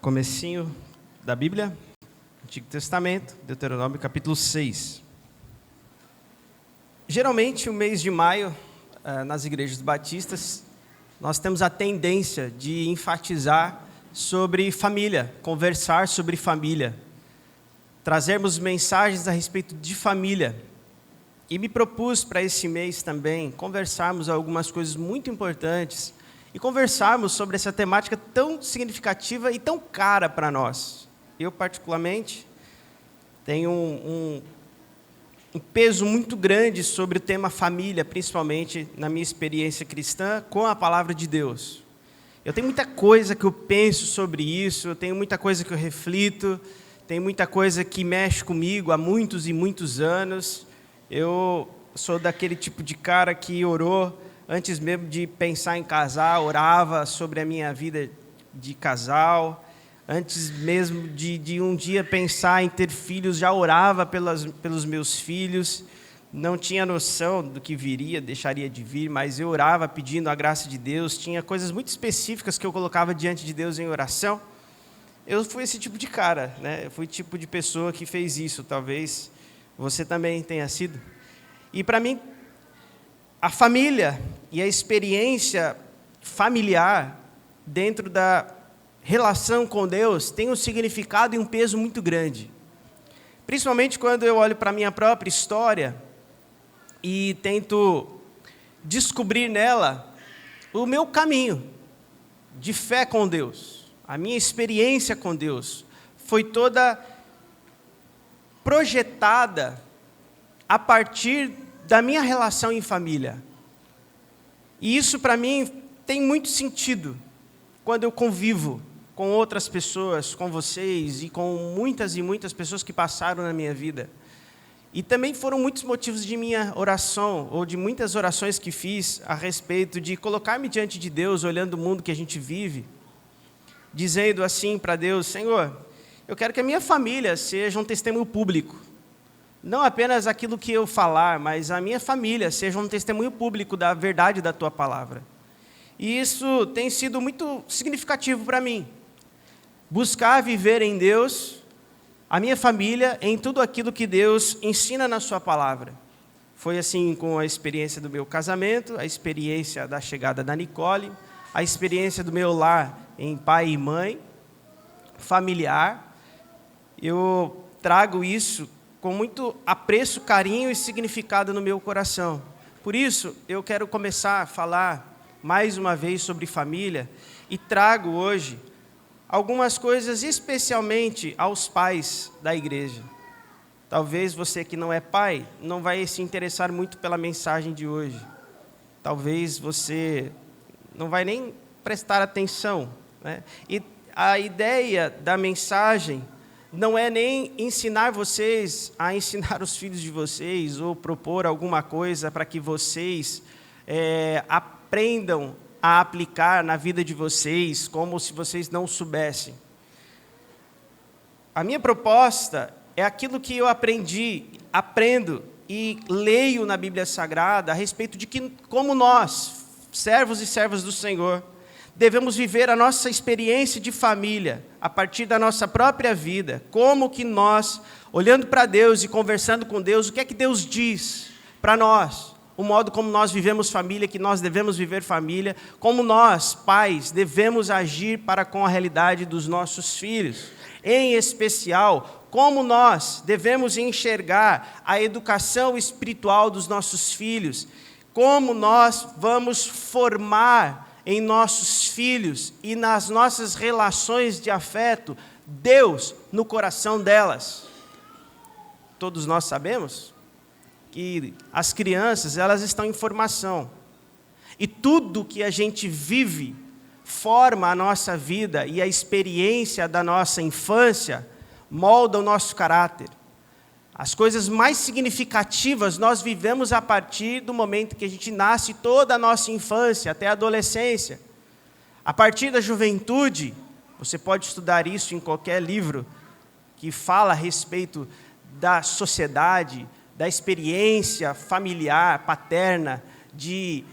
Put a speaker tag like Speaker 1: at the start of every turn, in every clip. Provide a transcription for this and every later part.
Speaker 1: Comecinho da Bíblia, Antigo Testamento, Deuteronômio capítulo 6. Geralmente, o mês de maio, nas igrejas batistas, nós temos a tendência de enfatizar sobre família, conversar sobre família, trazermos mensagens a respeito de família. E me propus para esse mês também conversarmos algumas coisas muito importantes e conversarmos sobre essa temática tão significativa e tão cara para nós. Eu, particularmente, tenho um peso muito grande sobre o tema família, principalmente na minha experiência cristã com a palavra de Deus. Eu tenho muita coisa que eu penso sobre isso, eu tenho muita coisa que eu reflito, tem muita coisa que mexe comigo há muitos e muitos anos. Eu sou daquele tipo de cara que orou, antes mesmo de pensar em casar, orava sobre a minha vida de casal. Antes mesmo de um dia pensar em ter filhos, já orava pelos meus filhos. Não tinha noção do que viria, deixaria de vir, mas eu orava pedindo a graça de Deus. Tinha coisas muito específicas que eu colocava diante de Deus em oração. Eu fui esse tipo de cara, né? Eu fui o tipo de pessoa que fez isso. Talvez você também tenha sido. E para mim, a família e a experiência familiar dentro da relação com Deus tem um significado e um peso muito grande. Principalmente quando eu olho para a minha própria história e tento descobrir nela o meu caminho de fé com Deus. A minha experiência com Deus foi toda projetada a partir da minha relação em família. E isso, para mim, tem muito sentido quando eu convivo com outras pessoas, com vocês e com muitas e muitas pessoas que passaram na minha vida. E também foram muitos motivos de minha oração, ou de muitas orações que fiz a respeito de colocar-me diante de Deus, olhando o mundo que a gente vive, dizendo assim para Deus: Senhor, eu quero que a minha família seja um testemunho público. Não apenas aquilo que eu falar, mas a minha família seja um testemunho público da verdade da Tua palavra. E isso tem sido muito significativo para mim. Buscar viver em Deus, a minha família, em tudo aquilo que Deus ensina na Sua palavra. Foi assim com a experiência do meu casamento, a experiência da chegada da Nicole, a experiência do meu lar em pai e mãe, familiar. Eu trago isso com muito apreço, carinho e significado no meu coração. Por isso, eu quero começar a falar mais uma vez sobre família e trago hoje algumas coisas especialmente aos pais da igreja. Talvez você que não é pai não vai se interessar muito pela mensagem de hoje. Talvez você não vai nem prestar atenção, né? E a ideia da mensagem não é nem ensinar vocês a ensinar os filhos de vocês ou propor alguma coisa para que vocês aprendam a aplicar na vida de vocês, como se vocês não soubessem. A minha proposta é aquilo que eu aprendo e leio na Bíblia Sagrada a respeito de como nós, servos e servas do Senhor, devemos viver a nossa experiência de família a partir da nossa própria vida. Como que nós, olhando para Deus e conversando com Deus, o que é que Deus diz para nós? O modo como nós vivemos família, que nós devemos viver família, como nós, pais, devemos agir para com a realidade dos nossos filhos. Em especial, como nós devemos enxergar a educação espiritual dos nossos filhos, como nós vamos formar em nossos filhos e nas nossas relações de afeto, Deus no coração delas. Todos nós sabemos que as crianças, elas estão em formação. E tudo que a gente vive forma a nossa vida e a experiência da nossa infância molda o nosso caráter. As coisas mais significativas nós vivemos a partir do momento que a gente nasce, toda a nossa infância, até a adolescência. A partir da juventude, você pode estudar isso em qualquer livro que fala a respeito da sociedade, da experiência familiar, paterna, de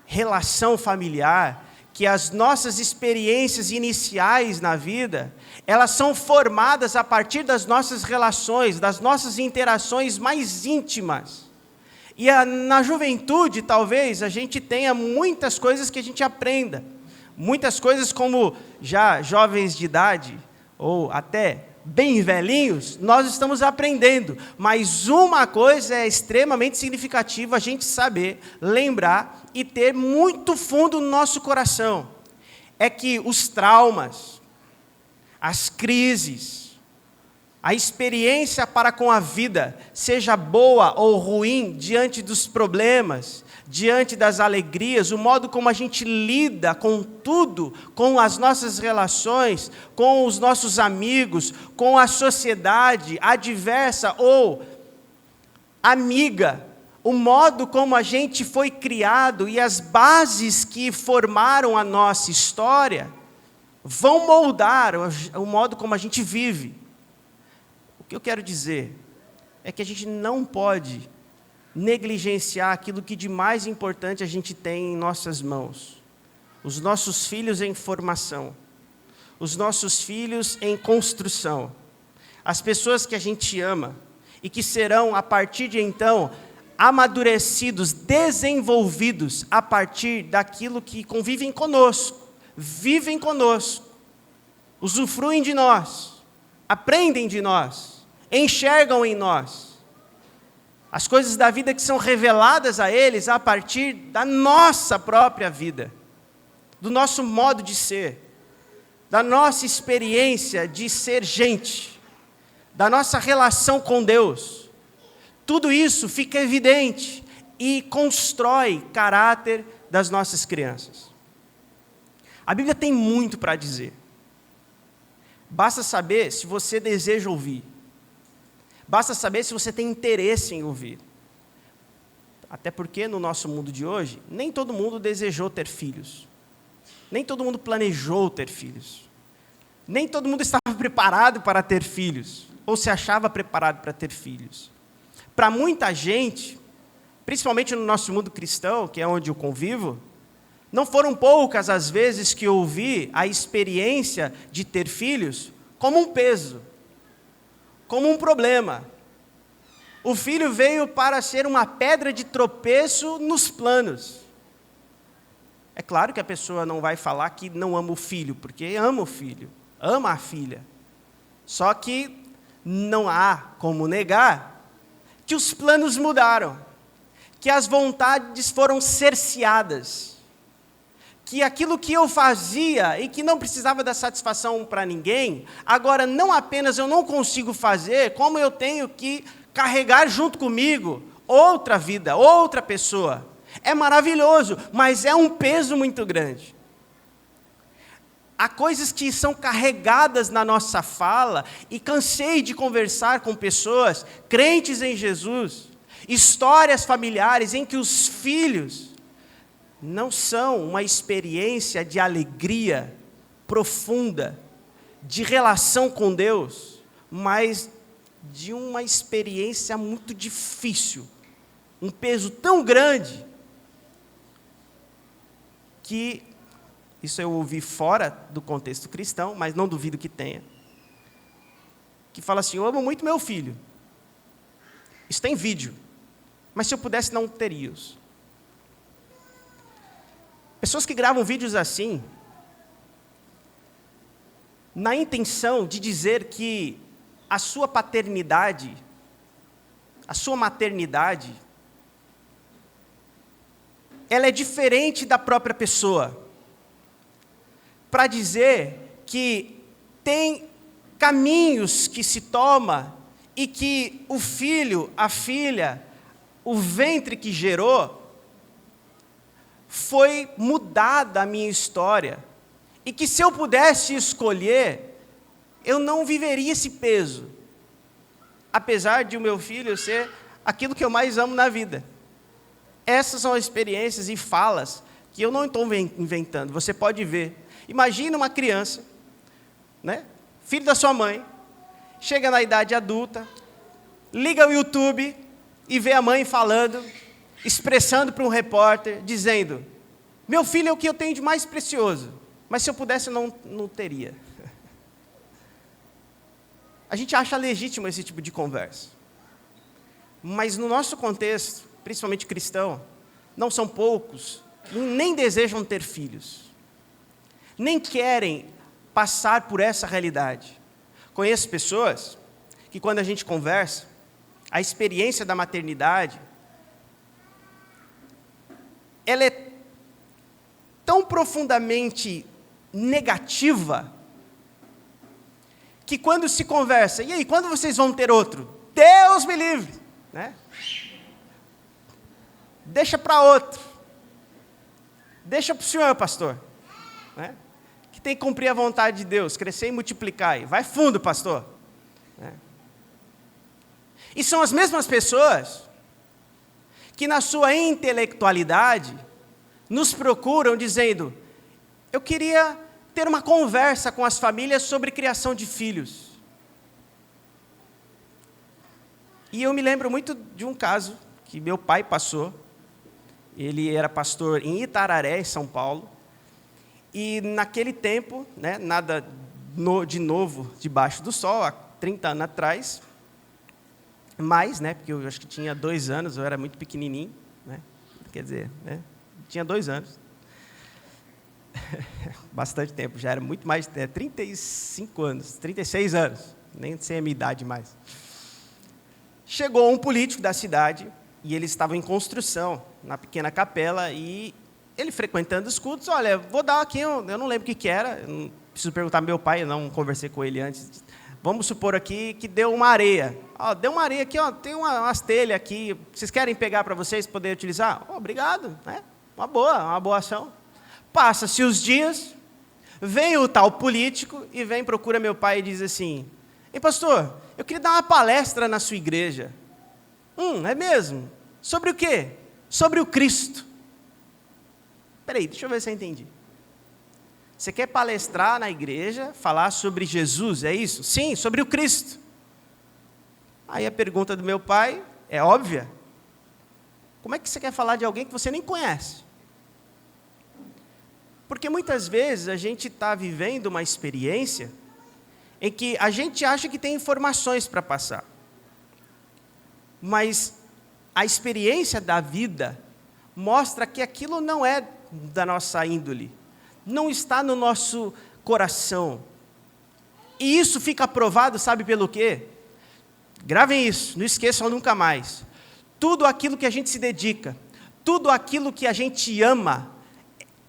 Speaker 1: relação familiar, que as nossas experiências iniciais na vida, elas são formadas a partir das nossas relações, das nossas interações mais íntimas. E na juventude, talvez, a gente tenha muitas coisas que a gente aprenda. Muitas coisas como já jovens de idade, ou até bem velhinhos, nós estamos aprendendo. Mas uma coisa é extremamente significativa a gente saber, lembrar e ter muito fundo no nosso coração. É que os traumas, as crises, a experiência para com a vida, seja boa ou ruim, diante dos problemas, diante das alegrias, o modo como a gente lida com tudo, com as nossas relações, com os nossos amigos, com a sociedade adversa ou amiga, o modo como a gente foi criado e as bases que formaram a nossa história, vão moldar o modo como a gente vive. O que eu quero dizer é que a gente não pode negligenciar aquilo que de mais importante a gente tem em nossas mãos. Os nossos filhos em formação, os nossos filhos em construção, as pessoas que a gente ama e que serão, a partir de então, amadurecidos, desenvolvidos a partir daquilo que convivem conosco, vivem conosco, usufruem de nós, aprendem de nós, enxergam em nós as coisas da vida que são reveladas a eles a partir da nossa própria vida, do nosso modo de ser, da nossa experiência de ser gente, da nossa relação com Deus. Tudo isso fica evidente e constrói caráter das nossas crianças. A Bíblia tem muito para dizer. Basta saber se você deseja ouvir. Basta saber se você tem interesse em ouvir. Até porque no nosso mundo de hoje, nem todo mundo desejou ter filhos. Nem todo mundo planejou ter filhos. Nem todo mundo estava preparado para ter filhos, ou se achava preparado para ter filhos. Para muita gente, principalmente no nosso mundo cristão, que é onde eu convivo, não foram poucas as vezes que eu ouvi a experiência de ter filhos como um peso, como um problema. O filho veio para ser uma pedra de tropeço nos planos. É claro que a pessoa não vai falar que não ama o filho, porque ama o filho, ama a filha. Só que não há como negar que os planos mudaram, que as vontades foram cerceadas, que aquilo que eu fazia e que não precisava dar satisfação para ninguém, agora não apenas eu não consigo fazer, como eu tenho que carregar junto comigo outra vida, outra pessoa. É maravilhoso, mas é um peso muito grande. Há coisas que são carregadas na nossa fala, e cansei de conversar com pessoas, crentes em Jesus, histórias familiares em que os filhos não são uma experiência de alegria profunda, de relação com Deus, mas de uma experiência muito difícil, um peso tão grande, que, isso eu ouvi fora do contexto cristão, mas não duvido que tenha, que fala assim: eu amo muito meu filho, isso tem vídeo, mas se eu pudesse não teria os. Pessoas que gravam vídeos assim, na intenção de dizer que a sua paternidade, a sua maternidade, ela é diferente da própria pessoa, para dizer que tem caminhos que se toma e que o filho, a filha, o ventre que gerou, foi mudada a minha história, e que se eu pudesse escolher, eu não viveria esse peso, apesar de o meu filho ser aquilo que eu mais amo na vida. Essas são as experiências e falas que eu não estou inventando, você pode ver. Imagina uma criança, né, filho da sua mãe, chega na idade adulta, liga o YouTube e vê a mãe falando, expressando para um repórter, dizendo: Meu filho é o que eu tenho de mais precioso, mas se eu pudesse, eu não teria. A gente acha legítimo esse tipo de conversa. Mas no nosso contexto, principalmente cristão, não são poucos que nem desejam ter filhos, nem querem passar por essa realidade. Conheço pessoas que, quando a gente conversa, a experiência da maternidade, ela é tão profundamente negativa, que quando se conversa, e aí, quando vocês vão ter outro? Deus me livre, né? Deixa para outro. Deixa para o senhor, pastor, né? Que tem que cumprir a vontade de Deus, crescer e multiplicar. Vai fundo, pastor. Né? E são as mesmas pessoas que, na sua intelectualidade, nos procuram dizendo: eu queria ter uma conversa com as famílias sobre criação de filhos. E eu me lembro muito de um caso que meu pai passou. Ele era pastor em Itararé, em São Paulo. E naquele tempo, né, nada de novo debaixo do sol, há 30 anos atrás, mais, né, porque eu acho que tinha 2 anos, eu era muito pequenininho, né, quer dizer, né, tinha 2 anos. Bastante tempo, já era muito mais, 35 anos, 36 anos, nem sei a minha idade mais. Chegou um político da cidade, e eles estavam em construção, na pequena capela, e ele frequentando os cultos, olha, vou dar aqui, eu não lembro o que era, eu não preciso perguntar ao meu pai, eu não conversei com ele antes. Vamos supor aqui que deu uma areia. Deu uma areia aqui, tem umas telhas aqui, vocês querem pegar para vocês poderem utilizar? Obrigado, né? Uma boa ação. Passa-se os dias, vem o tal político e procura meu pai e diz assim: ei, pastor, eu queria dar uma palestra na sua igreja. É mesmo? Sobre o quê? Sobre o Cristo. Espera aí, deixa eu ver se eu entendi. Você quer palestrar na igreja, falar sobre Jesus, é isso? Sim, sobre o Cristo. Aí a pergunta do meu pai é óbvia. Como é que você quer falar de alguém que você nem conhece? Porque muitas vezes a gente está vivendo uma experiência em que a gente acha que tem informações para passar. Mas a experiência da vida mostra que aquilo não é da nossa índole, não está no nosso coração. E isso fica provado, sabe pelo quê? Gravem isso, não esqueçam nunca mais. Tudo aquilo que a gente se dedica, tudo aquilo que a gente ama,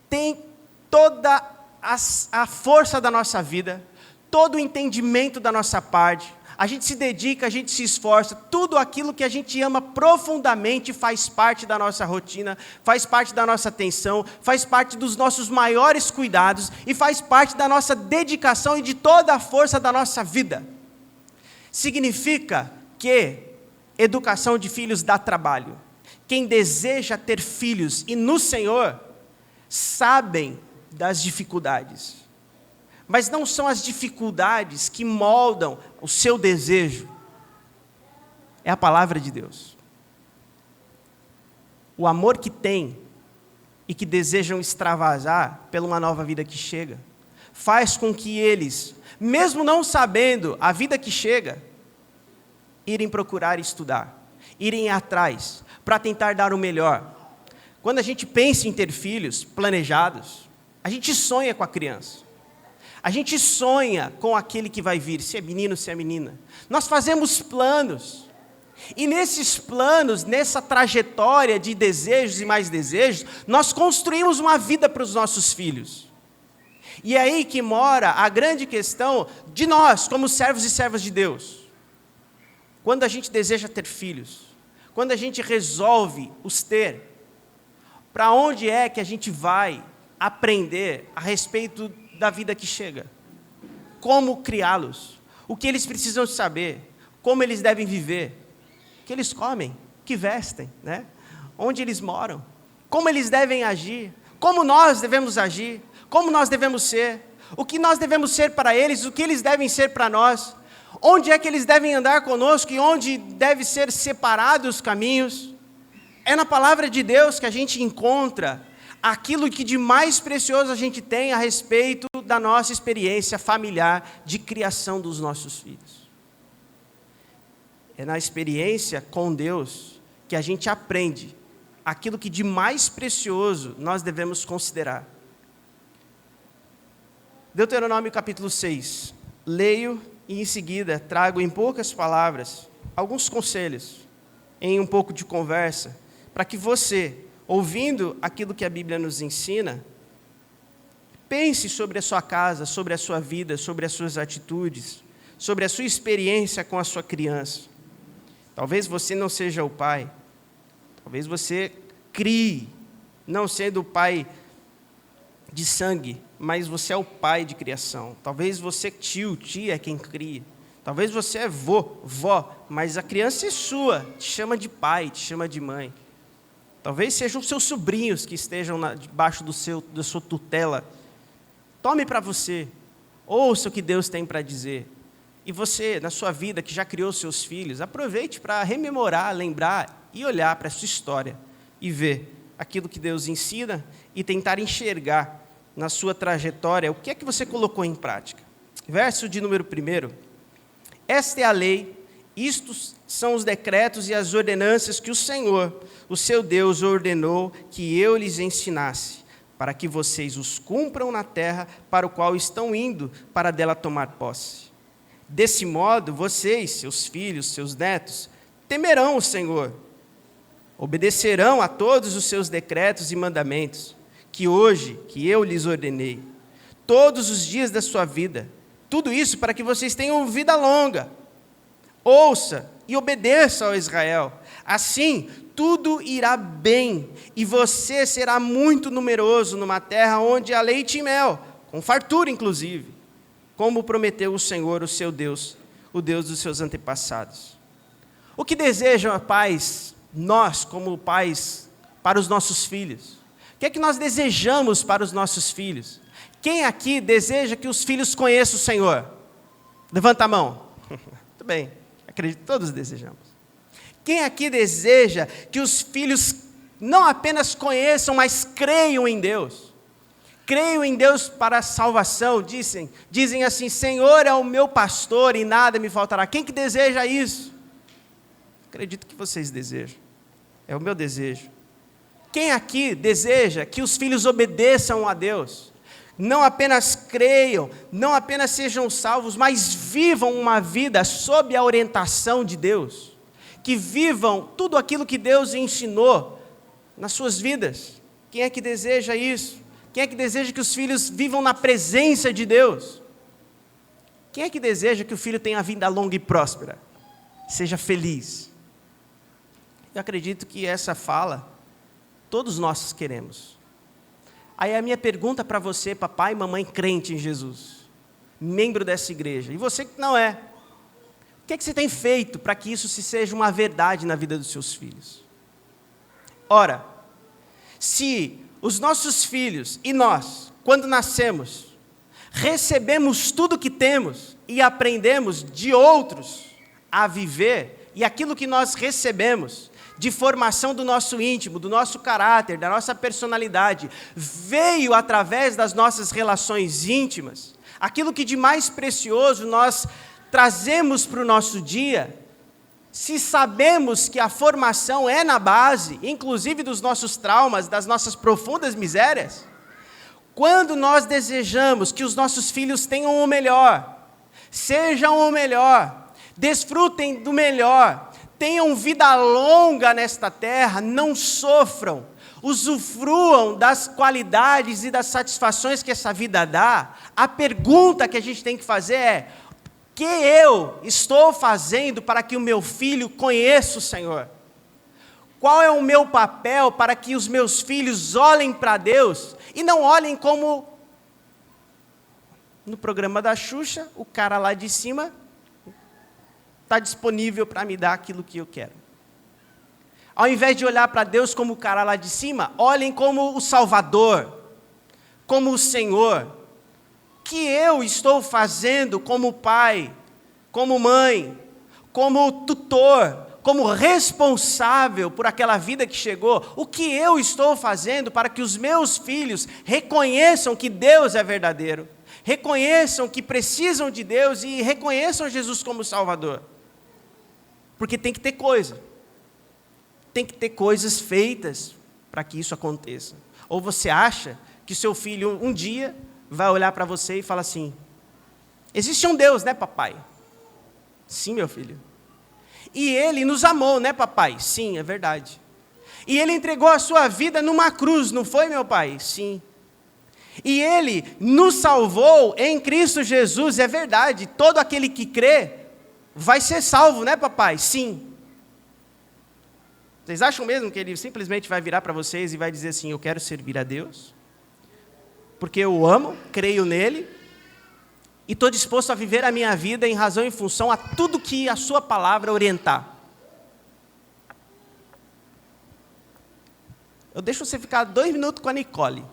Speaker 1: tem toda a força da nossa vida, todo o entendimento da nossa parte. A gente se dedica, a gente se esforça, tudo aquilo que a gente ama profundamente faz parte da nossa rotina, faz parte da nossa atenção, faz parte dos nossos maiores cuidados e faz parte da nossa dedicação e de toda a força da nossa vida. Significa que educação de filhos dá trabalho. Quem deseja ter filhos e no Senhor, sabem das dificuldades. Mas não são as dificuldades que moldam o seu desejo. É a palavra de Deus. O amor que tem e que desejam extravasar pela uma nova vida que chega, faz com que eles, mesmo não sabendo a vida que chega, irem procurar estudar, irem atrás, para tentar dar o melhor. Quando a gente pensa em ter filhos planejados, a gente sonha com a criança. A gente sonha com aquele que vai vir, se é menino, se é menina. Nós fazemos planos. E nesses planos, nessa trajetória de desejos e mais desejos, nós construímos uma vida para os nossos filhos. E é aí que mora a grande questão de nós, como servos e servas de Deus. Quando a gente deseja ter filhos, quando a gente resolve os ter, para onde é que a gente vai aprender a respeito da vida que chega? Como criá-los? O que eles precisam saber? Como eles devem viver? O que eles comem? O que vestem? Né? Onde eles moram? Como eles devem agir? Como nós devemos agir? Como nós devemos ser? O que nós devemos ser para eles? O que eles devem ser para nós? Onde é que eles devem andar conosco e onde deve ser separados os caminhos? É na palavra de Deus que a gente encontra aquilo que de mais precioso a gente tem a respeito da nossa experiência familiar de criação dos nossos filhos. É na experiência com Deus que a gente aprende aquilo que de mais precioso nós devemos considerar. Deuteronômio capítulo 6. Leio e em seguida trago em poucas palavras alguns conselhos, em um pouco de conversa, para que você, ouvindo aquilo que a Bíblia nos ensina, pense sobre a sua casa, sobre a sua vida, sobre as suas atitudes, sobre a sua experiência com a sua criança. Talvez você não seja o pai, talvez você crie, não sendo o pai de sangue, mas você é o pai de criação. Talvez você tia é quem cria. Talvez você é vó, mas a criança é sua, te chama de pai, te chama de mãe. Talvez sejam os seus sobrinhos que estejam debaixo da sua tutela. Tome para você, ouça o que Deus tem para dizer. E você, na sua vida, que já criou seus filhos, aproveite para rememorar, lembrar e olhar para a sua história e ver aquilo que Deus ensina e tentar enxergar na sua trajetória o que é que você colocou em prática. Verso de número 1. Esta é a lei, istos são os decretos e as ordenanças que o Senhor, o seu Deus, ordenou que eu lhes ensinasse, para que vocês os cumpram na terra para o qual estão indo para dela tomar posse. Desse modo, vocês, seus filhos, seus netos, temerão o Senhor, obedecerão a todos os seus decretos e mandamentos, que eu lhes ordenei, todos os dias da sua vida. Tudo isso para que vocês tenham vida longa. Ouça e obedeça ao Israel. Assim, tudo irá bem, e você será muito numeroso numa terra onde há leite e mel, com fartura inclusive, como prometeu o Senhor, o seu Deus, o Deus dos seus antepassados. O que desejam, pais, nós como pais, para os nossos filhos? O que é que nós desejamos para os nossos filhos? Quem aqui deseja que os filhos conheçam o Senhor? Levanta a mão. Muito bem, acredito que todos desejamos. Quem aqui deseja que os filhos não apenas conheçam, mas creiam em Deus? Creiam em Deus para a salvação, dizem assim, Senhor é o meu pastor e nada me faltará. Quem que deseja isso? Acredito que vocês desejam. É o meu desejo. Quem aqui deseja que os filhos obedeçam a Deus? Não apenas creiam, não apenas sejam salvos, mas vivam uma vida sob a orientação de Deus. Que vivam tudo aquilo que Deus ensinou nas suas vidas. Quem é que deseja isso? Quem é que deseja que os filhos vivam na presença de Deus? Quem é que deseja que o filho tenha vida longa e próspera? Seja feliz. Eu acredito que essa fala, todos nós queremos. Aí a minha pergunta para você, papai e mamãe crente em Jesus, membro dessa igreja, e você que não é, o que é que você tem feito para que isso se seja uma verdade na vida dos seus filhos? Ora, se os nossos filhos e nós, quando nascemos, recebemos tudo que temos e aprendemos de outros a viver, e aquilo que nós recebemos de formação do nosso íntimo, do nosso caráter, da nossa personalidade, veio através das nossas relações íntimas, aquilo que de mais precioso nós trazemos para o nosso dia, se sabemos que a formação é na base, inclusive dos nossos traumas, das nossas profundas misérias, quando nós desejamos que os nossos filhos tenham o melhor, sejam o melhor, desfrutem do melhor, tenham vida longa nesta terra, não sofram, usufruam das qualidades e das satisfações que essa vida dá, a pergunta que a gente tem que fazer é: o que eu estou fazendo para que o meu filho conheça o Senhor? Qual é o meu papel para que os meus filhos olhem para Deus e não olhem como no programa da Xuxa, o cara lá de cima está disponível para me dar aquilo que eu quero. Ao invés de olhar para Deus como o cara lá de cima, olhem como o Salvador, como o Senhor. O que eu estou fazendo como pai, como mãe, como tutor, como responsável por aquela vida que chegou, o que eu estou fazendo para que os meus filhos reconheçam que Deus é verdadeiro, reconheçam que precisam de Deus e reconheçam Jesus como Salvador? Porque tem que ter coisa. Tem que ter coisas feitas para que isso aconteça. Ou você acha que seu filho um dia vai olhar para você e falar assim: existe um Deus, né, papai? Sim, meu filho. E Ele nos amou, né, papai? Sim, é verdade. E Ele entregou a sua vida numa cruz, não foi, meu pai? Sim. E Ele nos salvou em Cristo Jesus, é verdade. Todo aquele que crê vai ser salvo, né, papai? Sim. Vocês acham mesmo que Ele simplesmente vai virar para vocês e vai dizer assim: eu quero servir a Deus, porque eu o amo, creio nele, e estou disposto a viver a minha vida em razão e função a tudo que a sua palavra orientar? Eu deixo você ficar 2 minutos com a Nicole.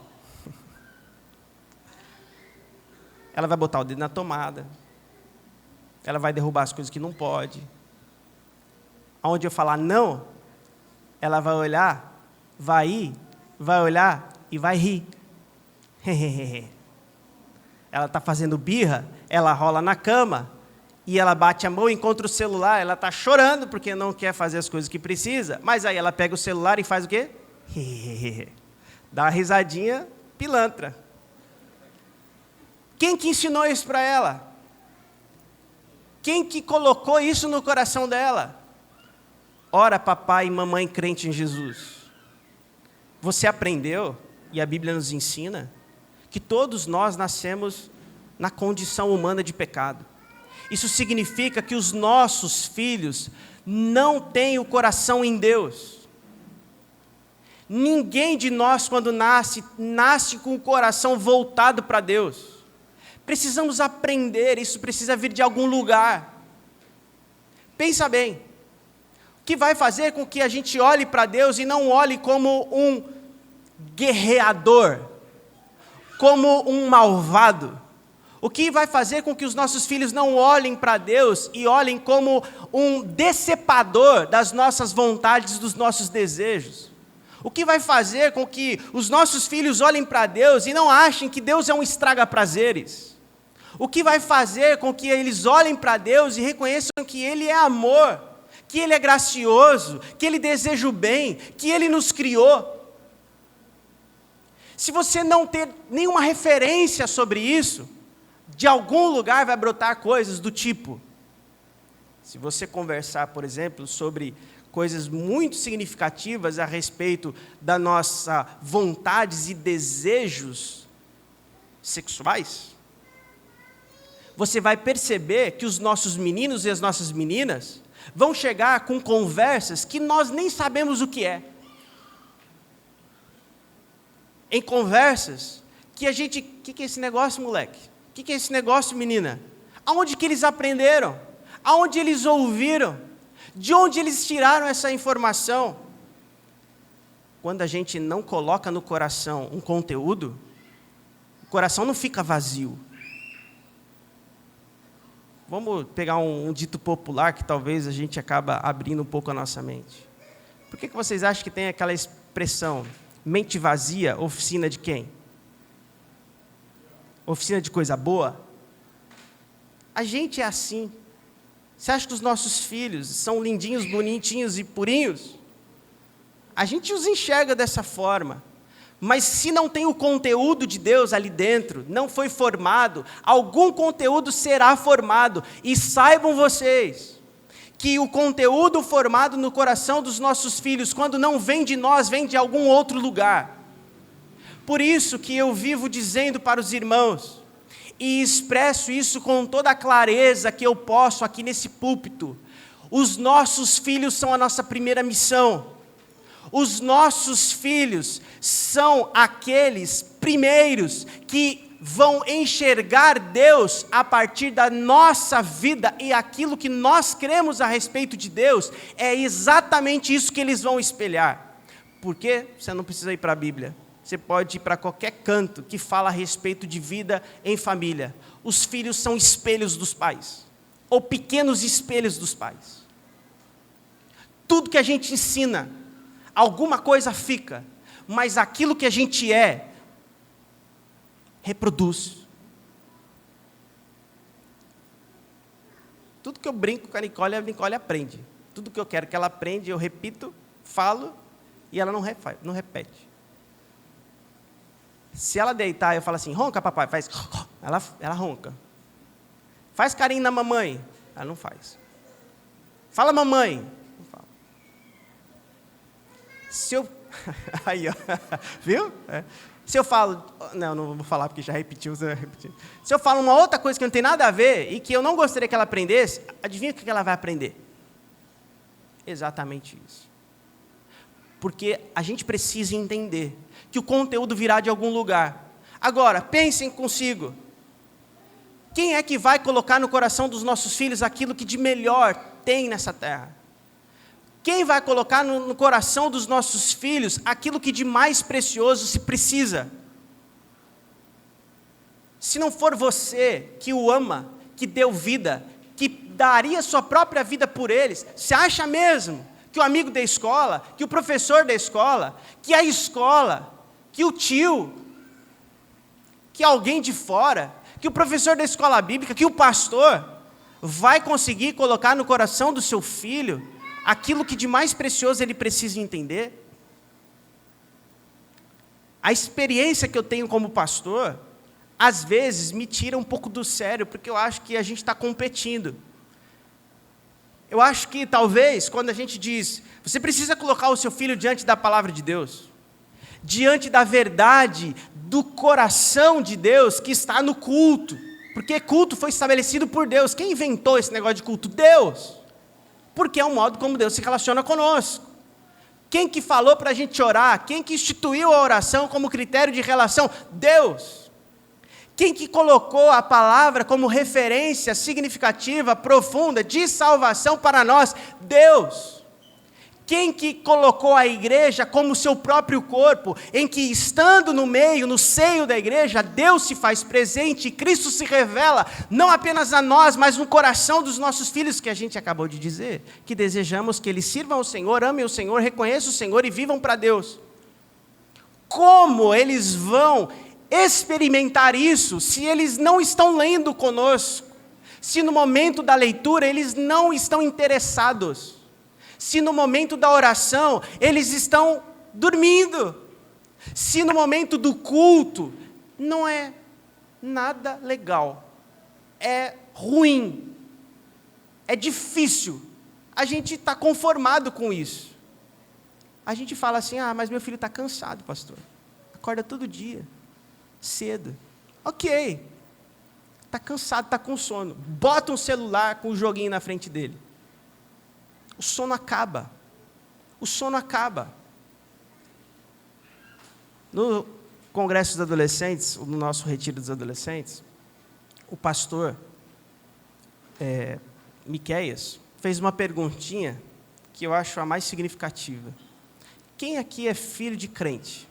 Speaker 1: Ela vai botar o dedo na tomada. Ela vai derrubar as coisas que não pode. Aonde eu falar não, ela vai olhar, vai ir, vai olhar e vai rir. Ela está fazendo birra, ela rola na cama, e ela bate a mão e encontra o celular, ela está chorando porque não quer fazer as coisas que precisa, mas aí ela pega o celular e faz o quê? Dá uma risadinha pilantra. Quem que ensinou isso para ela? Quem que colocou isso no coração dela? Ora, papai e mamãe crente em Jesus. Você aprendeu, e a Bíblia nos ensina, que todos nós nascemos na condição humana de pecado. Isso significa que os nossos filhos não têm o coração em Deus. Ninguém de nós, quando nasce com o coração voltado para Deus. Precisamos aprender, isso precisa vir de algum lugar. Pensa bem, o que vai fazer com que a gente olhe para Deus e não olhe como um guerreador, como um malvado? O que vai fazer com que os nossos filhos não olhem para Deus e olhem como um decepador das nossas vontades, dos nossos desejos? O que vai fazer com que os nossos filhos olhem para Deus e não achem que Deus é um estraga-prazeres? O que vai fazer com que eles olhem para Deus e reconheçam que Ele é amor, que Ele é gracioso, que Ele deseja o bem, que Ele nos criou? Se você não ter nenhuma referência sobre isso, de algum lugar vai brotar coisas do tipo, se você conversar, por exemplo, sobre coisas muito significativas a respeito da nossa vontades e desejos sexuais, você vai perceber que os nossos meninos e as nossas meninas vão chegar com conversas que nós nem sabemos o que é. Em conversas que a gente... O que é esse negócio, moleque? O que é esse negócio, menina? Aonde que eles aprenderam? Aonde eles ouviram? De onde eles tiraram essa informação? Quando a gente não coloca no coração um conteúdo, o coração não fica vazio. Vamos pegar um dito popular que talvez a gente acaba abrindo um pouco a nossa mente. Por que vocês acham que tem aquela expressão, mente vazia, oficina de quem? Oficina de coisa boa? A gente é assim. Você acha que os nossos filhos são lindinhos, bonitinhos e purinhos? A gente os enxerga dessa forma. Mas se não tem o conteúdo de Deus ali dentro, não foi formado, algum conteúdo será formado. E saibam vocês que o conteúdo formado no coração dos nossos filhos, quando não vem de nós, vem de algum outro lugar. Por isso que eu vivo dizendo para os irmãos, e expresso isso com toda a clareza que eu posso aqui nesse púlpito, os nossos filhos são a nossa primeira missão. Os nossos filhos são aqueles primeiros que vão enxergar Deus a partir da nossa vida, e aquilo que nós cremos a respeito de Deus, é exatamente isso que eles vão espelhar. Por quê? Você não precisa ir para a Bíblia. Você pode ir para qualquer canto que fala a respeito de vida em família. Os filhos são espelhos dos pais, ou pequenos espelhos dos pais. Tudo que a gente ensina, alguma coisa fica, mas aquilo que a gente reproduz. Tudo que eu brinco com a Nicole aprende. Tudo que eu quero que ela aprenda, eu repito, falo, e ela não repete. Se ela deitar e eu falo assim, ronca papai, faz, ela ronca. Faz carinho na mamãe, ela não faz. Fala mamãe, não fala. Se eu... Aí, ó, viu? Se eu falo... Não vou falar porque já repetiu. Se eu falo uma outra coisa que não tem nada a ver e que eu não gostaria que ela aprendesse, adivinha o que ela vai aprender? Exatamente isso. Porque a gente precisa entender que o conteúdo virá de algum lugar. Agora, pensem consigo. Quem é que vai colocar no coração dos nossos filhos aquilo que de melhor tem nessa terra? Quem vai colocar no coração dos nossos filhos aquilo que de mais precioso se precisa? Se não for você que o ama, que deu vida, que daria sua própria vida por eles, você acha mesmo que o amigo da escola, que o professor da escola, que a escola, que o tio, que alguém de fora, que o professor da escola bíblica, que o pastor, vai conseguir colocar no coração do seu filho aquilo que de mais precioso ele precisa entender? A experiência que eu tenho como pastor, às vezes me tira um pouco do sério, porque eu acho que a gente está competindo. Eu acho que talvez, quando a gente diz, você precisa colocar o seu filho diante da palavra de Deus, diante da verdade, do coração de Deus que está no culto, porque culto foi estabelecido por Deus. Quem inventou esse negócio de culto? Deus. Porque é um modo como Deus se relaciona conosco. Quem que falou para a gente orar? Quem que instituiu a oração como critério de relação? Deus. Quem que colocou a palavra como referência significativa, profunda, de salvação para nós? Deus. Quem que colocou a igreja como seu próprio corpo, em que estando no meio, no seio da igreja, Deus se faz presente e Cristo se revela, não apenas a nós, mas no coração dos nossos filhos, que a gente acabou de dizer, que desejamos que eles sirvam ao Senhor, amem o Senhor, reconheçam o Senhor e vivam para Deus. Como eles vão experimentar isso se eles não estão lendo conosco? Se no momento da leitura eles não estão interessados? Se no momento da oração eles estão dormindo? Se no momento do culto não é nada legal, é ruim, é difícil, a gente está conformado com isso. A gente fala assim, mas meu filho está cansado, pastor, acorda todo dia, cedo. Ok, está cansado, está com sono, bota um celular com um joguinho na frente dele. O sono acaba. O sono acaba. No congresso dos adolescentes, no nosso retiro dos adolescentes, o pastor Miqueias fez uma perguntinha que eu acho a mais significativa. Quem aqui é filho de crente?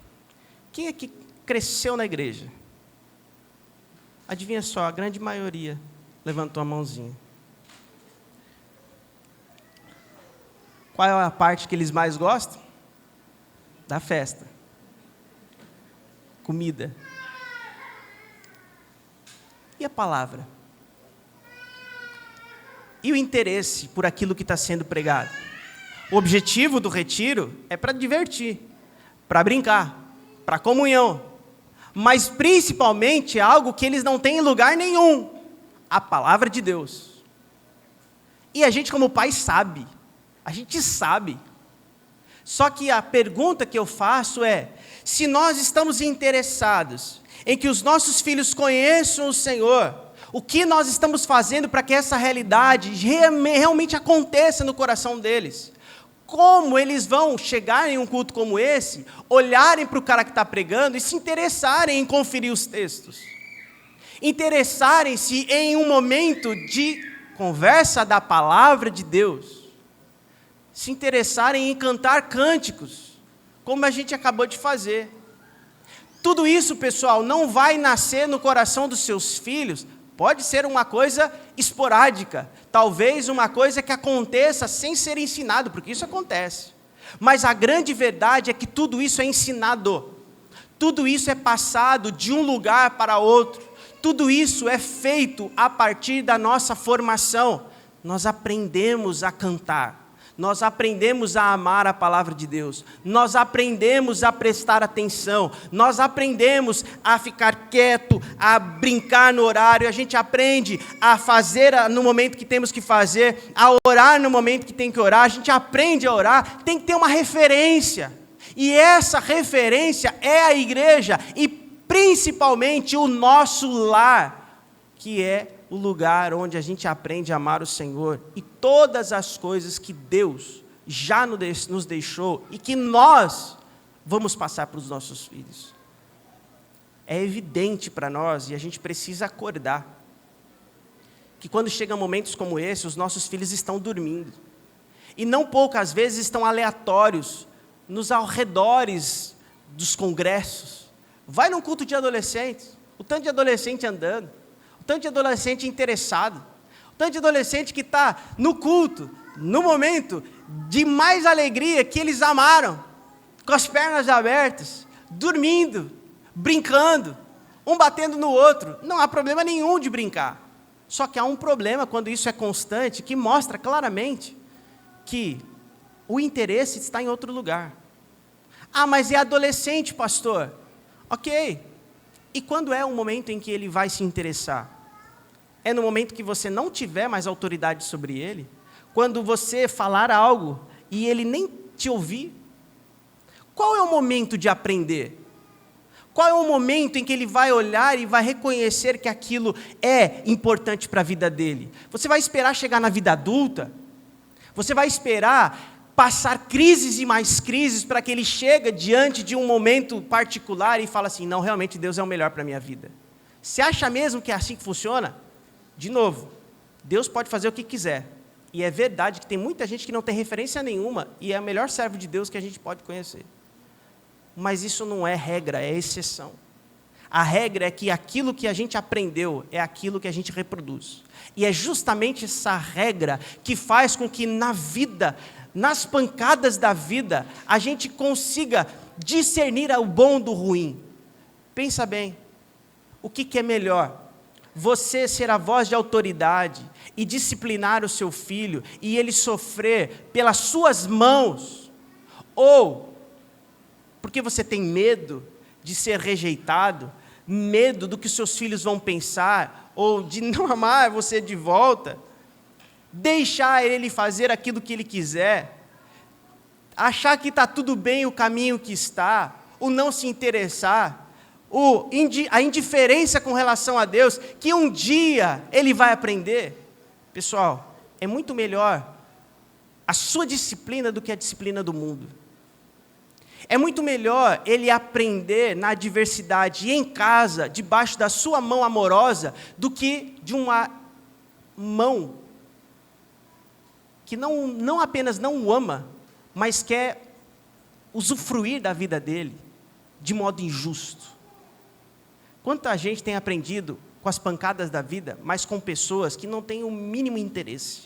Speaker 1: Quem aqui cresceu na igreja? Adivinha só, a grande maioria levantou a mãozinha. Qual é a parte que eles mais gostam? Da festa. Comida. E a palavra? E o interesse por aquilo que está sendo pregado? O objetivo do retiro é para divertir, para brincar, para comunhão. Mas principalmente é algo que eles não têm em lugar nenhum. A palavra de Deus. E a gente como pai sabe. A gente sabe. Só que a pergunta que eu faço é, se nós estamos interessados em que os nossos filhos conheçam o Senhor, o que nós estamos fazendo para que essa realidade realmente aconteça no coração deles? Como eles vão chegar em um culto como esse, olharem para o cara que está pregando e se interessarem em conferir os textos? Interessarem-se em um momento de conversa da palavra de Deus? Se interessarem em cantar cânticos, como a gente acabou de fazer. Tudo isso, pessoal, não vai nascer no coração dos seus filhos Pode ser uma coisa esporádica, talvez uma coisa que aconteça sem ser ensinado, porque isso acontece. Mas a grande verdade é que tudo isso é ensinado, tudo isso é passado de um lugar para outro, tudo isso é feito a partir da nossa formação. Nós aprendemos a cantar, nós aprendemos a amar a palavra de Deus, nós aprendemos a prestar atenção, nós aprendemos a ficar quieto, a brincar no horário, a gente aprende a fazer no momento que temos que fazer, a orar no momento que tem que orar, a gente aprende a orar, tem que ter uma referência, e essa referência é a igreja, e principalmente o nosso lar, que é o lugar onde a gente aprende a amar o Senhor e todas as coisas que Deus já nos deixou e que nós vamos passar para os nossos filhos. É evidente para nós, e a gente precisa acordar, que quando chegam momentos como esse, os nossos filhos estão dormindo. E não poucas vezes estão aleatórios, nos arredores dos congressos. Vai num culto de adolescentes, o tanto de adolescente andando, tanto de adolescente interessado, tanto de adolescente que está no culto, no momento de mais alegria que eles amaram, com as pernas abertas, dormindo, brincando, um batendo no outro. Não há problema nenhum de brincar. Só que há um problema quando isso é constante, que mostra claramente que o interesse está em outro lugar. Ah, mas é adolescente, pastor. Ok. E quando é o momento em que ele vai se interessar? É no momento que você não tiver mais autoridade sobre ele? Quando você falar algo e ele nem te ouvir? Qual é o momento de aprender? Qual é o momento em que ele vai olhar e vai reconhecer que aquilo é importante para a vida dele? Você vai esperar chegar na vida adulta? Você vai esperar passar crises e mais crises para que ele chegue diante de um momento particular e fale assim, não, realmente Deus é o melhor para a minha vida? Você acha mesmo que é assim que funciona? De novo, Deus pode fazer o que quiser. E é verdade que tem muita gente que não tem referência nenhuma e é o melhor servo de Deus que a gente pode conhecer. Mas isso não é regra, é exceção. A regra é que aquilo que a gente aprendeu é aquilo que a gente reproduz. E é justamente essa regra que faz com que na vida, nas pancadas da vida, a gente consiga discernir o bom do ruim. Pensa bem, o que é melhor? Você ser a voz de autoridade e disciplinar o seu filho e ele sofrer pelas suas mãos, ou porque você tem medo de ser rejeitado, medo do que seus filhos vão pensar, ou de não amar você de volta, deixar ele fazer aquilo que ele quiser, achar que está tudo bem o caminho que está, o não se interessar, a indiferença com relação a Deus, que um dia ele vai aprender. Pessoal, é muito melhor a sua disciplina do que a disciplina do mundo. É muito melhor ele aprender na adversidade e em casa, debaixo da sua mão amorosa, do que de uma mão que não apenas não o ama, mas quer usufruir da vida dele de modo injusto. Quanta gente tem aprendido com as pancadas da vida, mas com pessoas que não têm o mínimo interesse.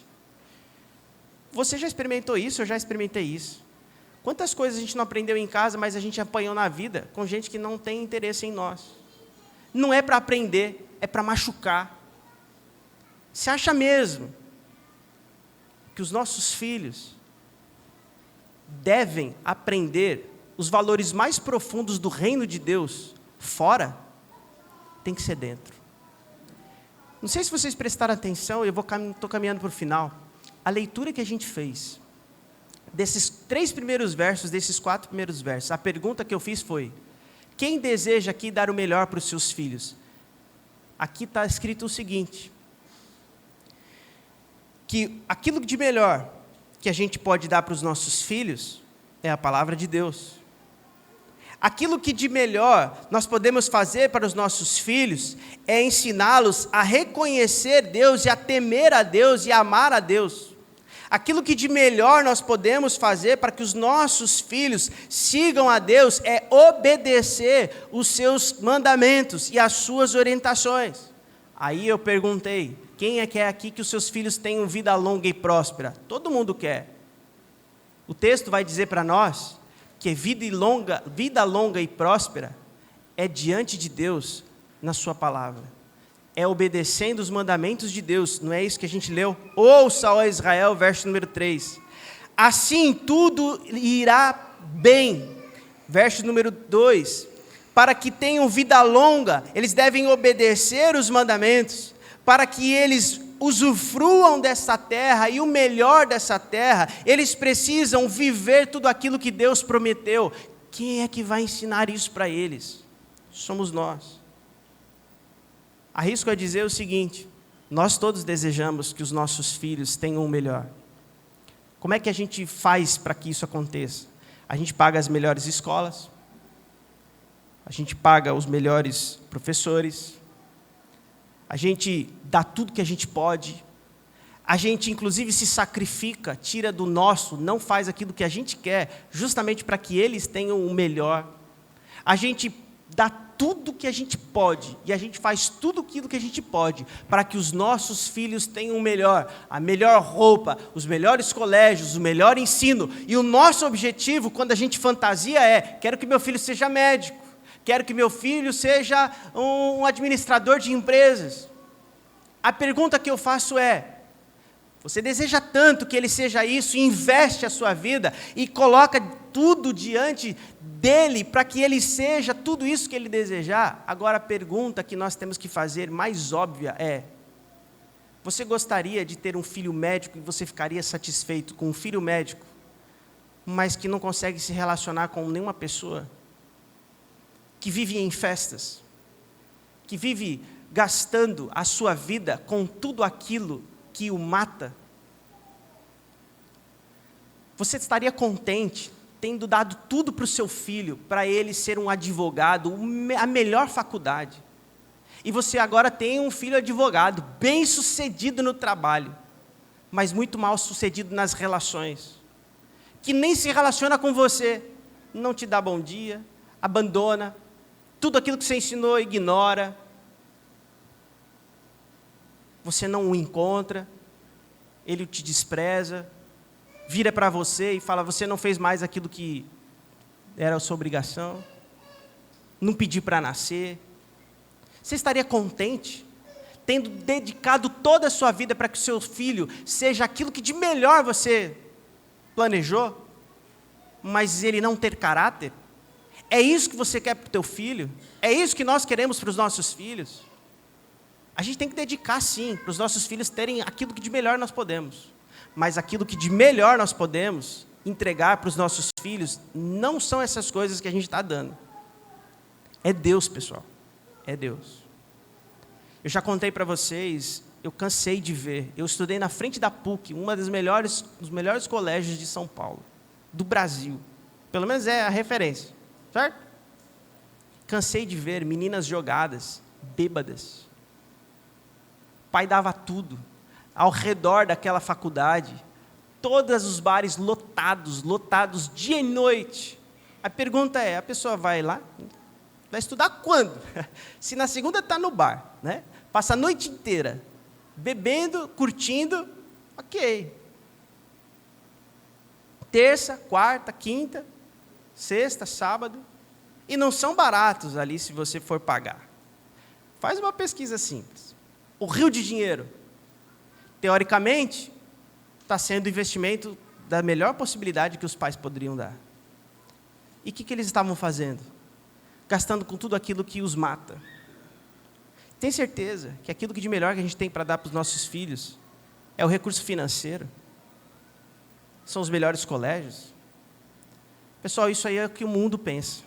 Speaker 1: Você já experimentou isso? Eu já experimentei isso. Quantas coisas a gente não aprendeu em casa, mas a gente apanhou na vida com gente que não tem interesse em nós. Não é para aprender, é para machucar. Você acha mesmo que os nossos filhos devem aprender os valores mais profundos do reino de Deus fora? Tem que ser dentro. Não sei se vocês prestaram atenção, eu estou caminhando para o final. A leitura que a gente fez, desses 3 primeiros versos, desses 4 primeiros versos, a pergunta que eu fiz foi, quem deseja aqui dar o melhor para os seus filhos? Aqui está escrito o seguinte, que aquilo de melhor que a gente pode dar para os nossos filhos é a palavra de Deus. Aquilo que de melhor nós podemos fazer para os nossos filhos é ensiná-los a reconhecer Deus e a temer a Deus e a amar a Deus. Aquilo que de melhor nós podemos fazer para que os nossos filhos sigam a Deus é obedecer os seus mandamentos e as suas orientações. Aí eu perguntei, quem é que é aqui que os seus filhos tenham vida longa e próspera? Todo mundo quer. O texto vai dizer para nós que vida longa e próspera é diante de Deus na sua palavra. É obedecendo os mandamentos de Deus, não é isso que a gente leu? Ouça, ó Israel, verso número 3. Assim tudo irá bem. Verso número 2. Para que tenham vida longa, eles devem obedecer os mandamentos, para que eles usufruam dessa terra, e o melhor dessa terra, eles precisam viver tudo aquilo que Deus prometeu. Quem é que vai ensinar isso para eles? Somos nós. Arrisco a dizer o seguinte, nós todos desejamos que os nossos filhos tenham o melhor. Como é que a gente faz para que isso aconteça? A gente paga as melhores escolas, a gente paga os melhores professores, a gente dá tudo que a gente pode, a gente inclusive se sacrifica, tira do nosso, não faz aquilo que a gente quer, justamente para que eles tenham o melhor. A gente dá tudo que a gente pode, e a gente faz tudo aquilo que a gente pode, para que os nossos filhos tenham o melhor, a melhor roupa, os melhores colégios, o melhor ensino. E o nosso objetivo, quando a gente fantasia, é: quero que meu filho seja médico, quero que meu filho seja um administrador de empresas. A pergunta que eu faço é: você deseja tanto que ele seja isso, investe a sua vida e coloca tudo diante dele para que ele seja tudo isso que ele desejar? Agora a pergunta que nós temos que fazer, mais óbvia, é: você gostaria de ter um filho médico e você ficaria satisfeito com um filho médico, mas que não consegue se relacionar com nenhuma pessoa? Que vive em festas, que vive gastando a sua vida com tudo aquilo que o mata? Você estaria contente tendo dado tudo para o seu filho, para ele ser um advogado, a melhor faculdade, e você agora tem um filho advogado, bem sucedido no trabalho, mas muito mal sucedido nas relações, que nem se relaciona com você, não te dá bom dia, abandona, tudo aquilo que você ensinou ignora, você não o encontra, ele te despreza, vira para você e fala: você não fez mais aquilo que era a sua obrigação, não pediu para nascer. Você estaria contente, tendo dedicado toda a sua vida para que o seu filho seja aquilo que de melhor você planejou, mas ele não ter caráter? É isso que você quer para o teu filho? É isso que nós queremos para os nossos filhos? A gente tem que dedicar, sim, para os nossos filhos terem aquilo que de melhor nós podemos. Mas aquilo que de melhor nós podemos entregar para os nossos filhos não são essas coisas que a gente está dando. É Deus, pessoal. É Deus. Eu já contei para vocês, eu cansei de ver. Eu estudei na frente da PUC, dos melhores colégios de São Paulo, do Brasil. Pelo menos é a referência, certo? Cansei de ver meninas jogadas, bêbadas. O pai dava tudo. Ao redor daquela faculdade, todos os bares lotados dia e noite. A pergunta é: a pessoa vai lá, vai estudar quando? Se na segunda está no bar, né? Passa a noite inteira, bebendo, curtindo, ok. Terça, quarta, quinta, sexta, sábado, e não são baratos ali se você for pagar. Faz uma pesquisa simples. O rio de dinheiro, teoricamente, está sendo o investimento da melhor possibilidade que os pais poderiam dar. E o que eles estavam fazendo? Gastando com tudo aquilo que os mata. Tem certeza que aquilo que de melhor que a gente tem para dar para os nossos filhos é o recurso financeiro? São os melhores colégios? Pessoal, isso aí é o que o mundo pensa.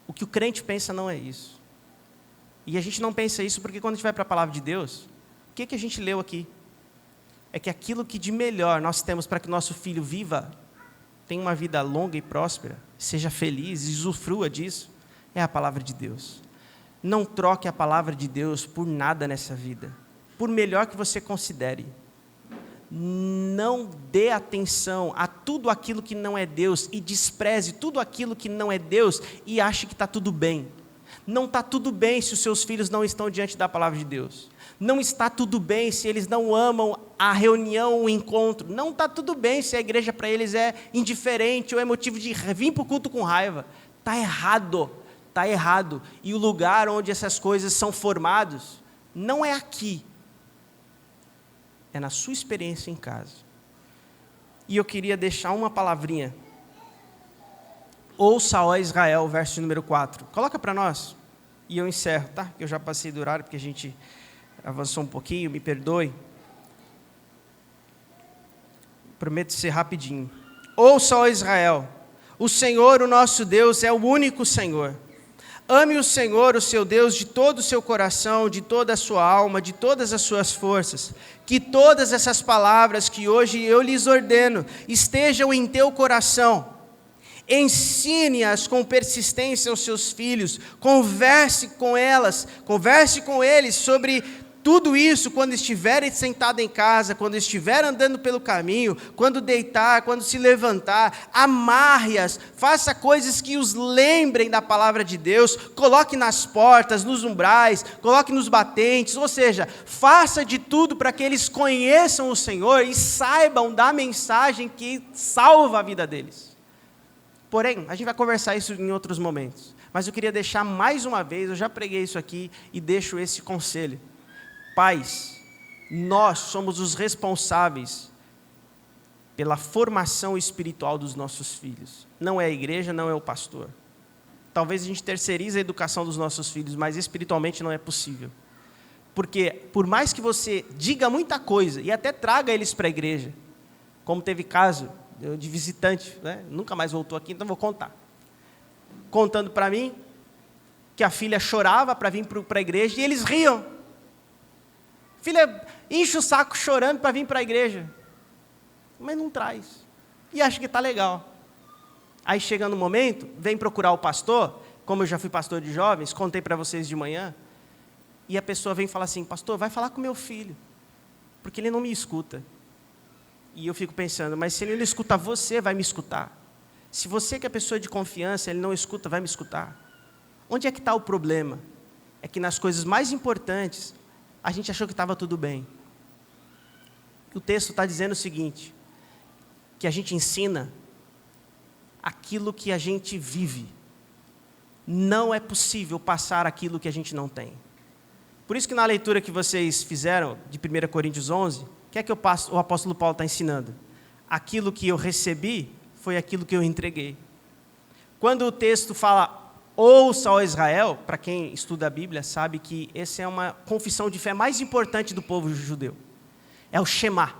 Speaker 1: O que o crente pensa não é isso. E a gente não pensa isso porque quando a gente vai para a palavra de Deus, o que a gente leu aqui? É que aquilo que de melhor nós temos para que o nosso filho viva, tenha uma vida longa e próspera, seja feliz, usufrua disso, é a palavra de Deus. Não troque a palavra de Deus por nada nessa vida, por melhor que você considere. Não dê atenção a tudo aquilo que não é Deus e despreze tudo aquilo que não é Deus e ache que está tudo bem. Não está tudo bem se os seus filhos não estão diante da palavra de Deus. Não está tudo bem se eles não amam a reunião, o encontro. Não está tudo bem se a igreja para eles é indiferente ou é motivo de vir para o culto com raiva. Está errado, está errado. E o lugar onde essas coisas são formadas não é aqui. É na sua experiência em casa. E eu queria deixar uma palavrinha. Ouça, ó Israel, verso número 4. Coloca para nós. E eu encerro, tá? Eu já passei do horário porque a gente avançou um pouquinho, me perdoe. Prometo ser rapidinho. Ouça, ó Israel, o Senhor, o nosso Deus, é o único Senhor. Ame o Senhor, o seu Deus, de todo o seu coração, de toda a sua alma, de todas as suas forças. Que todas essas palavras que hoje eu lhes ordeno estejam em teu coração. Ensine-as com persistência aos seus filhos, converse com eles sobre tudo isso quando estiverem sentados em casa, quando estiver andando pelo caminho, quando deitar, quando se levantar, amarre-as, faça coisas que os lembrem da palavra de Deus, coloque nas portas, nos umbrais, coloque nos batentes, ou seja, faça de tudo para que eles conheçam o Senhor e saibam da mensagem que salva a vida deles. Porém, a gente vai conversar isso em outros momentos, mas eu queria deixar mais uma vez, eu já preguei isso aqui e deixo esse conselho. Pais, nós somos os responsáveis pela formação espiritual dos nossos filhos. Não é a igreja, não é o pastor. Talvez a gente terceirize a educação dos nossos filhos, mas espiritualmente não é possível. Porque por mais que você diga muita coisa e até traga eles para a igreja, como teve caso de visitante, né? Nunca mais voltou aqui, então vou contar. Contando para mim que a filha chorava para vir para a igreja e eles riam. Filha enche o saco chorando para vir para a igreja, mas não traz, e acha que está legal. Aí chega no momento, vem procurar o pastor, como eu já fui pastor de jovens, contei para vocês de manhã, e a pessoa vem e fala assim, pastor, vai falar com meu filho, porque ele não me escuta. E eu fico pensando, mas se ele não escuta você, vai me escutar. Se você que é pessoa de confiança, ele não escuta, vai me escutar. Onde é que está o problema? É que nas coisas mais importantes, a gente achou que estava tudo bem. O texto está dizendo o seguinte, que a gente ensina aquilo que a gente vive. Não é possível passar aquilo que a gente não tem. Por isso que na leitura que vocês fizeram, de 1 Coríntios 11, o que é que o apóstolo Paulo está ensinando? Aquilo que eu recebi foi aquilo que eu entreguei. Quando o texto fala, ouça, ó Israel, para quem estuda a Bíblia, sabe que essa é uma confissão de fé mais importante do povo judeu. É o Shema.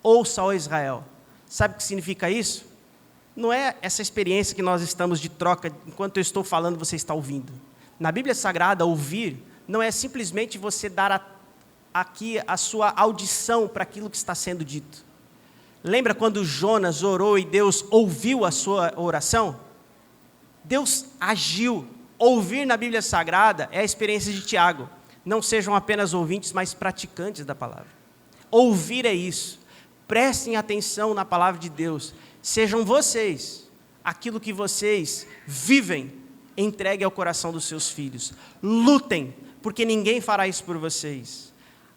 Speaker 1: Ouça, ó Israel. Sabe o que significa isso? Não é essa experiência que nós estamos de troca, enquanto eu estou falando, você está ouvindo. Na Bíblia Sagrada, ouvir não é simplesmente você dar aqui a sua audição para aquilo que está sendo dito. Lembra quando Jonas orou e Deus ouviu a sua oração? Deus agiu. Ouvir na Bíblia Sagrada é a experiência de Tiago. Não sejam apenas ouvintes, mas praticantes da palavra. Ouvir é isso. Prestem atenção na palavra de Deus. Sejam vocês, aquilo que vocês vivem, entregue ao coração dos seus filhos. Lutem, porque ninguém fará isso por vocês.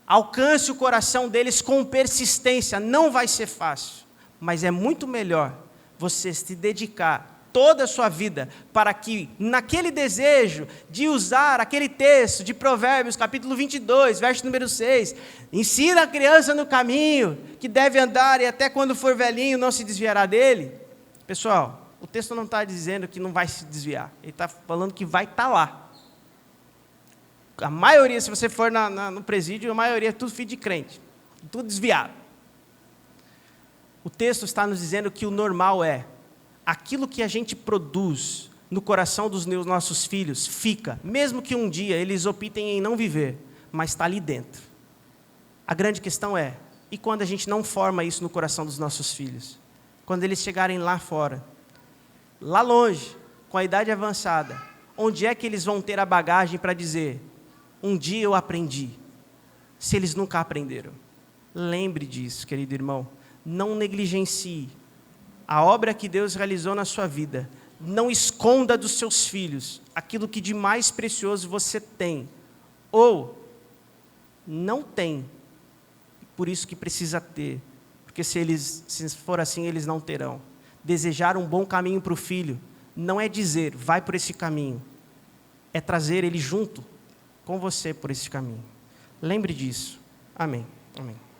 Speaker 1: Alcance o coração deles com persistência. Não vai ser fácil, mas é muito melhor você se dedicar toda a sua vida, para que naquele desejo de usar aquele texto de Provérbios, capítulo 22, verso número 6, ensina a criança no caminho que deve andar e até quando for velhinho não se desviará dele. Pessoal, o texto não está dizendo que não vai se desviar, ele está falando que vai estar lá. A maioria, se você for no presídio, a maioria é tudo filho de crente, tudo desviado. O texto está nos dizendo que o normal é aquilo que a gente produz no coração dos nossos filhos fica, mesmo que um dia eles optem em não viver, mas está ali dentro. A grande questão é, e quando a gente não forma isso no coração dos nossos filhos? Quando eles chegarem lá fora, lá longe, com a idade avançada, onde é que eles vão ter a bagagem para dizer, um dia eu aprendi, se eles nunca aprenderam? Lembre disso, querido irmão, não negligencie a obra que Deus realizou na sua vida. Não esconda dos seus filhos aquilo que de mais precioso você tem. Ou não têm, por isso que precisa ter, porque se for assim, eles não terão. Desejar um bom caminho para o filho não é dizer, vai por esse caminho, é trazer ele junto com você por esse caminho. Lembre disso. Amém. Amém.